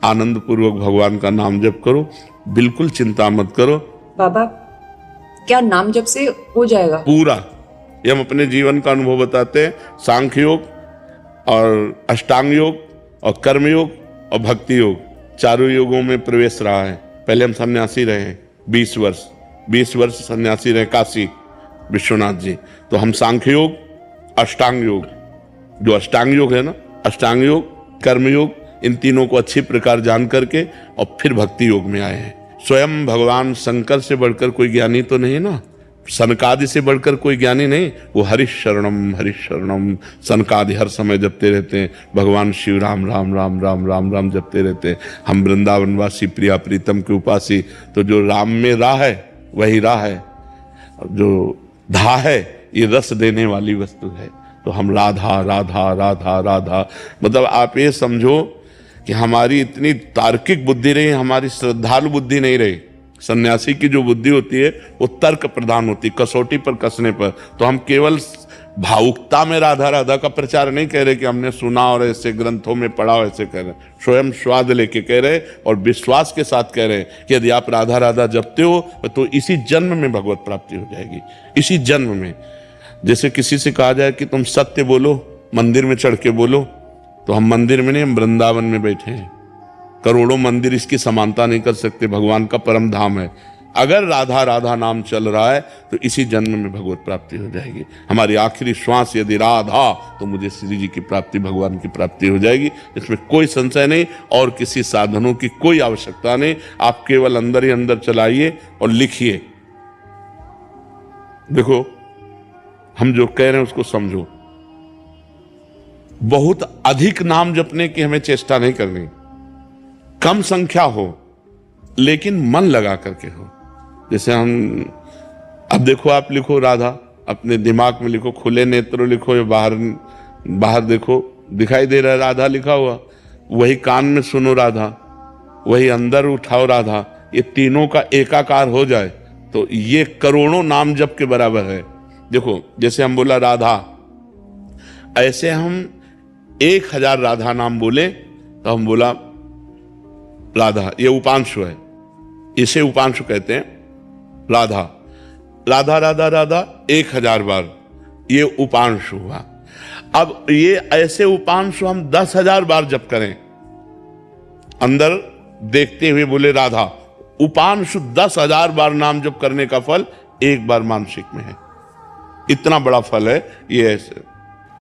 आनंद पूर्वक भगवान का नाम जप करो, बिल्कुल चिंता मत करो। बाबा, क्या नाम जप से हो जाएगा? पूरा। ये हम अपने जीवन का अनुभव बताते हैं। सांख्य योग और अष्टांग योग और कर्म योग और भक्ति योग, चारों योगों में प्रवेश रहा है। पहले हम सन्यासी रहे हैं 20 वर्ष सन्यासी रहे काशी विश्वनाथ जी। तो हम सांख्य योग, अष्टांग योग, जो अष्टांग योग है ना, अष्टांग योग, कर्म योग, इन तीनों को अच्छी प्रकार जान करके और फिर भक्ति योग में आए हैं। स्वयं भगवान शंकर से बढ़कर कोई ज्ञानी तो नहीं ना, सनकादि से बढ़कर कोई ज्ञानी नहीं। वो हरिशरणम सनकादि हर समय जपते रहते हैं। भगवान शिव राम राम राम राम राम राम जपते रहते हैं। हम वृंदावनवासी प्रिया प्रीतम के उपासी, तो जो राम में राह है वही राह है, जो धा है ये रस देने वाली वस्तु है। तो हम राधा राधा राधा राधा, मतलब आप ये समझो कि हमारी इतनी तार्किक बुद्धि रही, हमारी श्रद्धालु बुद्धि नहीं रही। सन्यासी की जो बुद्धि होती है वो तर्क प्रधान होती, कसौटी पर कसने पर। तो हम केवल भावुकता में राधा राधा का प्रचार नहीं कह रहे कि हमने सुना और ऐसे ग्रंथों में पढ़ा और ऐसे कह रहे, स्वयं स्वाद लेके कह रहे और विश्वास के साथ कह रहे कि यदि आप राधा राधा जपते हो तो इसी जन्म में भगवत प्राप्ति हो जाएगी, इसी जन्म में। जैसे किसी से कहा जाए कि तुम सत्य बोलो, मंदिर में चढ़ के बोलो, तो हम मंदिर में नहीं, हम वृंदावन में बैठे हैं। करोड़ों मंदिर इसकी समानता नहीं कर सकते, भगवान का परम धाम है। अगर राधा राधा नाम चल रहा है तो इसी जन्म में भगवत प्राप्ति हो जाएगी। हमारी आखिरी श्वास यदि राधा, तो मुझे श्री जी की प्राप्ति, भगवान की प्राप्ति हो जाएगी। इसमें कोई संशय नहीं और किसी साधनों की कोई आवश्यकता नहीं। आप केवल अंदर ही अंदर चलाइए और लिखिए। देखो, हम जो कह रहे हैं उसको समझो। बहुत अधिक नाम जपने की हमें चेष्टा नहीं करनी, कम संख्या हो लेकिन मन लगा करके हो। जैसे हम, अब देखो, आप लिखो राधा, अपने दिमाग में लिखो, खुले नेत्र लिखो या बाहर देखो, दिखाई दे रहा है राधा लिखा हुआ, वही कान में सुनो राधा, वही अंदर उठाओ राधा। ये तीनों का एकाकार हो जाए तो ये करोड़ों नाम जप के बराबर है। देखो, जैसे हम बोला राधा, ऐसे हम 1000 राधा नाम बोले तो हम बोला राधा, ये उपांशु है, इसे उपांशु कहते हैं। राधा राधा राधा राधा 1000 बार, ये उपांशु हुआ। अब ये ऐसे उपांशु हम 10,000 बार जप करें, अंदर देखते हुए बोले राधा, उपांशु 10,000 बार नाम जप करने का फल एक बार मानसिक में है। इतना बड़ा फल है ये ऐसे।